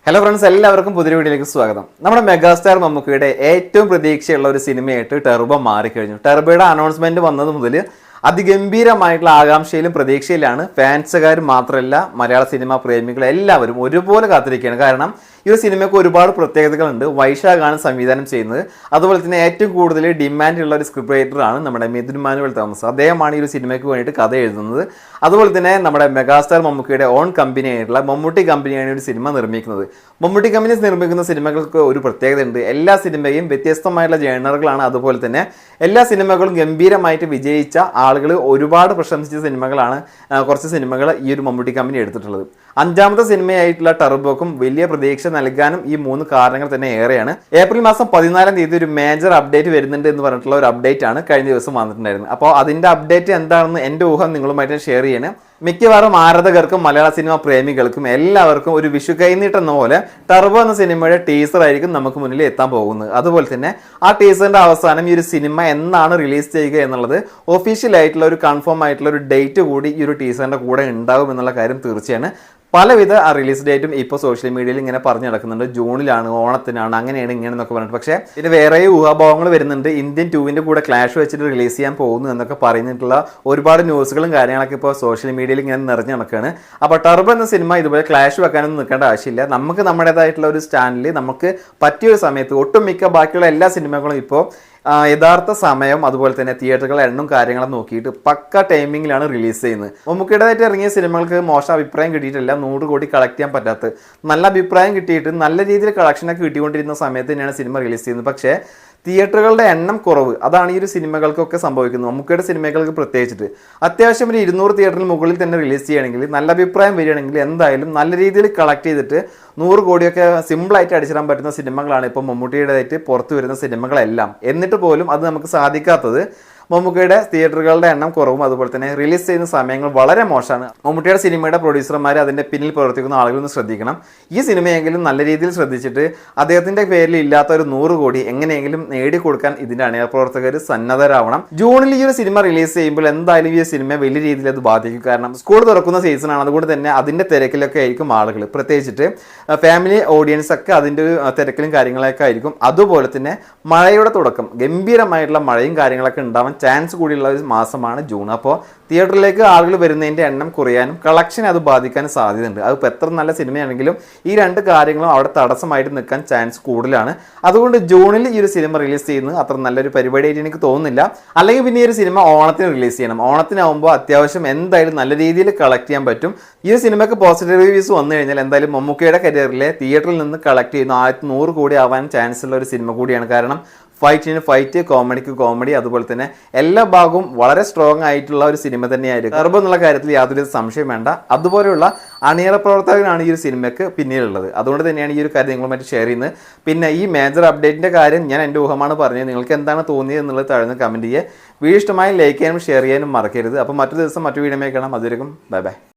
Hello friends, എല്ലാവർക്കും പുതിയ വീഡിയോയിലേക്ക് സ്വാഗതം. നമ്മുടെ മെഗാസ്റ്റാർ മമ്മൂക്കയുടെ ഏറ്റവും പ്രതീക്ഷയുള്ള ഒരു സിനിമയായിട്ട് ടെർബോ മാറിക്കഴിഞ്ഞു. ടെർബോയുടെ അനൗൺസ്മെന്റ് വന്നത് മുതൽ അതിഗംഭീരമായിട്ടുള്ള ആകാംക്ഷയിലും പ്രതീക്ഷയിലാണ് ഫാൻസുകാർ മാത്രമല്ല മലയാള സിനിമാ പ്രേമികൾ എല്ലാവരും ഒരുപോലെ കാത്തിരിക്കുകയാണ്. കാരണം ഈ ഒരു സിനിമയ്ക്ക് ഒരുപാട് പ്രത്യേകതകളുണ്ട്. വൈശാഖാണ് സംവിധാനം ചെയ്യുന്നത്. അതുപോലെ തന്നെ ഏറ്റവും കൂടുതൽ ഡിമാൻഡ് ഉള്ള ഒരു സ്ക്രിപ്റ്റ് റൈറ്ററാണ് നമ്മുടെ മിഥുൻ മാനുവൽ തോമസ്. അദ്ദേഹമാണ് ഈ ഒരു സിനിമയ്ക്ക് വേണ്ടിയിട്ട് കഥ എഴുതുന്നത്. അതുപോലെ തന്നെ നമ്മുടെ മെഗാസ്റ്റാർ മമ്മൂക്കയുടെ ഓൺ കമ്പനി ആയിട്ടുള്ള മമ്മൂട്ടി കമ്പനിയാണ് ഒരു സിനിമ നിർമ്മിക്കുന്നത്. മമ്മൂട്ടി കമ്പനി നിർമ്മിക്കുന്ന സിനിമകൾക്ക് ഒരു പ്രത്യേകത ഉണ്ട്. എല്ലാ സിനിമയും വ്യത്യസ്തമായിട്ടുള്ള ജേണറുകളാണ്. അതുപോലെ തന്നെ എല്ലാ സിനിമകളും ഗംഭീരമായിട്ട് വിജയിച്ച ആളുകൾ ഒരുപാട് പ്രശംസിച്ച സിനിമകളാണ് കുറച്ച് സിനിമകൾ ഈ ഒരു മമ്മൂട്ടി കമ്പനി എടുത്തിട്ടുള്ളത്. അഞ്ചാമത്തെ സിനിമയായിട്ടുള്ള ടെർബോക്കും വലിയ പ്രതീക്ഷ നൽകാനും ഈ മൂന്ന് കാരണങ്ങൾ തന്നെ ഏറെയാണ്. ഏപ്രിൽ മാസം 14 തീയതി ഒരു മേജർ അപ്ഡേറ്റ് വരുന്നുണ്ട് എന്ന് പറഞ്ഞിട്ടുള്ള ഒരു അപ്ഡേറ്റ് ആണ് കഴിഞ്ഞ ദിവസം വന്നിട്ടുണ്ടായിരുന്നത്. അപ്പോൾ അതിന്റെ അപ്ഡേറ്റ് എന്താണെന്ന് എൻ്റെ ഊഹം നിങ്ങളുമായിട്ട് ഷെയർ ചെയ്യണം. മിക്കവാറും ആരാധകർക്കും മലയാള സിനിമ പ്രേമികൾക്കും എല്ലാവർക്കും ഒരു വിഷു കൈനീട്ടുന്ന പോലെ ടെർബോ എന്ന സിനിമയുടെ ടീസർ ആയിരിക്കും നമുക്ക് മുന്നിൽ എത്താൻ പോകുന്നത്. അതുപോലെ തന്നെ ആ ടീസറിന്റെ അവസാനം ഈ ഒരു സിനിമ എന്നാണ് റിലീസ് ചെയ്യുക എന്നുള്ളത് ഒഫീഷ്യൽ ആയിട്ടുള്ള ഒരു കൺഫേം ആയിട്ടുള്ള ഒരു ഡേറ്റ് കൂടി ഈ ഒരു ടീസറിന്റെ കൂടെ ഉണ്ടാകും എന്നുള്ള കാര്യം തീർച്ചയാണ്. പലവിധ റിലീസ് ഡേറ്റും ഇപ്പോൾ സോഷ്യൽ മീഡിയയിൽ ഇങ്ങനെ പറഞ്ഞു നടക്കുന്നുണ്ട്. ജൂണിലാണ്, ഓണത്തിനാണ്, അങ്ങനെയാണ് ഇങ്ങനെയെന്നൊക്കെ പറഞ്ഞിട്ട്. പക്ഷേ ഇതിന് വേറെ ഊഹാഭാവങ്ങൾ വരുന്നുണ്ട്. ഇന്ത്യൻ 2 കൂടെ ക്ലാഷ് വെച്ചിട്ട് റിലീസ് ചെയ്യാൻ പോകുന്നു എന്നൊക്കെ പറഞ്ഞിട്ടുള്ള ഒരുപാട് ന്യൂസുകളും കാര്യങ്ങളൊക്കെ ഇപ്പോൾ സോഷ്യൽ മീഡിയയിൽ ഇങ്ങനെ നിറഞ്ഞു നടക്കുകയാണ്. അപ്പോൾ ടെർബോ എന്ന സിനിമ ഇതുപോലെ ക്ലാഷ് വെക്കാനൊന്നും നിൽക്കേണ്ട ആവശ്യമില്ല. നമുക്ക് നമ്മുടേതായിട്ടുള്ള ഒരു സ്റ്റാൻഡിൽ നമുക്ക് പറ്റിയൊരു സമയത്ത് ഒട്ടുമിക്ക ബാക്കിയുള്ള എല്ലാ സിനിമകളും ഇപ്പോൾ യഥാർത്ഥ സമയം അതുപോലെ തന്നെ തിയേറ്ററുകളുടെ എണ്ണം കാര്യങ്ങളും നോക്കിയിട്ട് പക്ക ടൈമിങ്ങിലാണ് റിലീസ് ചെയ്യുന്നത്. മമ്മൂക്കയുടേതായിട്ട് ഇറങ്ങിയ സിനിമകൾക്ക് മോശം അഭിപ്രായം കിട്ടിയിട്ടില്ല. 100 കോടി കളക്ട് ചെയ്യാൻ പറ്റാത്ത നല്ല അഭിപ്രായം കിട്ടിയിട്ട് നല്ല രീതിയിൽ കളക്ഷനൊക്കെ കിട്ടിക്കൊണ്ടിരുന്ന സമയത്ത് തന്നെയാണ് സിനിമ റിലീസ് ചെയ്യുന്നത്. പക്ഷേ തിയേറ്ററുകളുടെ എണ്ണം കുറവ്, അതാണ് ഈ ഒരു സിനിമകൾക്കൊക്കെ സംഭവിക്കുന്നത്. മമ്മൂക്കയുടെ സിനിമകൾക്ക് പ്രത്യേകിച്ചിട്ട് അത്യാവശ്യം ഒരു 200 തിയേറ്ററിന് മുകളിൽ തന്നെ റിലീസ് ചെയ്യുകയാണെങ്കിൽ, നല്ല അഭിപ്രായം വരികയാണെങ്കിൽ എന്തായാലും നല്ല രീതിയിൽ കളക്ട് ചെയ്തിട്ട് 100 കോടിയൊക്കെ സിമ്പിളായിട്ട് അടിച്ചിടാൻ പറ്റുന്ന സിനിമകളാണ് ഇപ്പോൾ മമ്മൂട്ടിയുടേതായിട്ട് പുറത്തു വരുന്ന സിനിമകളെല്ലാം. എന്നിട്ട് പോലും അത് നമുക്ക് സാധിക്കാത്തത് മമ്മൂക്കയുടെ തിയേറ്ററുകളുടെ എണ്ണം കുറവും അതുപോലെ തന്നെ റിലീസ് ചെയ്യുന്ന സമയങ്ങൾ വളരെ മോശമാണ്. മമ്മൂട്ടിയുടെ സിനിമയുടെ പ്രൊഡ്യൂസർമാർ അതിൻ്റെ പിന്നിൽ പ്രവർത്തിക്കുന്ന ആളുകളൊന്ന് ശ്രദ്ധിക്കണം. ഈ സിനിമയെങ്കിലും നല്ല രീതിയിൽ ശ്രദ്ധിച്ചിട്ട് അദ്ദേഹത്തിൻ്റെ പേരിൽ ഇല്ലാത്ത ഒരു 100 കോടി എങ്ങനെയെങ്കിലും നേടിക്കൊടുക്കാൻ ഇതിൻ്റെ അണിയർ പ്രവർത്തകർ സന്നദ്ധരാവണം. ജൂണിൽ ഈ ഒരു സിനിമ റിലീസ് ചെയ്യുമ്പോൾ എന്തായാലും ഈ സിനിമ വലിയ രീതിയിൽ അത് ബാധിക്കും. കാരണം സ്കൂൾ തുറക്കുന്ന സീസണാണ്. അതുകൊണ്ട് തന്നെ അതിൻ്റെ തിരക്കിലൊക്കെ ആയിരിക്കും ആളുകൾ, പ്രത്യേകിച്ചിട്ട് ഫാമിലി ഓഡിയൻസ് ഒക്കെ അതിൻ്റെ ഒരു തിരക്കിലും കാര്യങ്ങളൊക്കെ ആയിരിക്കും. അതുപോലെ തന്നെ മഴയുടെ തുടക്കം, ഗംഭീരമായിട്ടുള്ള മഴയും കാര്യങ്ങളൊക്കെ ഉണ്ടാവാൻ ചാൻസ് കൂടിയുള്ള ഒരു മാസമാണ് ജൂൺ. അപ്പോൾ തിയേറ്ററിലേക്ക് ആളുകൾ വരുന്നതിൻ്റെ എണ്ണം കുറയാനും കളക്ഷനെ അത് ബാധിക്കാനും സാധ്യതയുണ്ട്. അതിപ്പോൾ എത്ര നല്ല സിനിമയാണെങ്കിലും ഈ രണ്ട് കാര്യങ്ങളും അവിടെ തടസ്സമായിട്ട് നിൽക്കാൻ ചാൻസ് കൂടുതലാണ്. അതുകൊണ്ട് ജൂണിൽ ഈ ഒരു സിനിമ റിലീസ് ചെയ്യുന്നത് അത്ര നല്ലൊരു പരിപാടിയായിട്ട് എനിക്ക് തോന്നുന്നില്ല. അല്ലെങ്കിൽ പിന്നെ ഈ ഒരു സിനിമ ഓണത്തിന് റിലീസ് ചെയ്യണം. ഓണത്തിനാവുമ്പോൾ അത്യാവശ്യം എന്തായാലും നല്ല രീതിയിൽ കളക്ട് ചെയ്യാൻ പറ്റും. ഈ ഒരു സിനിമയ്ക്ക് പോസിറ്റീവ് റിവ്യൂസ് വന്നു കഴിഞ്ഞാൽ എന്തായാലും മമ്മൂക്കയുടെ കരിയറിലെ തിയേറ്ററിൽ നിന്ന് കളക്ട് ചെയ്യുന്ന 100 കോടി ആവാൻ ചാൻസ് ഉള്ള ഒരു സിനിമ കൂടിയാണ്. കാരണം ഫൈറ്റിന് ഫൈറ്റ്, കോമഡിക്ക് കോമഡി, അതുപോലെ തന്നെ എല്ലാ ഭാഗവും വളരെ സ്ട്രോങ് ആയിട്ടുള്ള ഒരു സിനിമ തന്നെയായിരിക്കും. ടെർബോ എന്നുള്ള കാര്യത്തിൽ യാതൊരു സംശയം വേണ്ട. അതുപോലെയുള്ള അണിയറ പ്രവർത്തകനാണ് ഈ ഒരു സിനിമയ്ക്ക് പിന്നിലുള്ളത്. അതുകൊണ്ട് തന്നെയാണ് ഈ ഒരു കാര്യം നിങ്ങളുമായിട്ട് ഷെയർ ചെയ്യുന്നത്. പിന്നെ ഈ മേജർ അപ്ഡേറ്റിൻ്റെ കാര്യം ഞാൻ എൻ്റെ ഊഹമാണ് പറഞ്ഞത്. നിങ്ങൾക്ക് എന്താണ് തോന്നിയത് എന്നുള്ളത് താഴ്ന്ന് കമൻറ്റ് ചെയ്യുക. വീഡിയോ ഇഷ്ടമായി ലൈക്ക് ചെയ്യാനും ഷെയർ ചെയ്യാനും മറക്കരുത്. അപ്പോൾ മറ്റൊരു ദിവസം മറ്റു വീഡിയോ കാണാം. അതുവരെയും ബൈ ബൈ.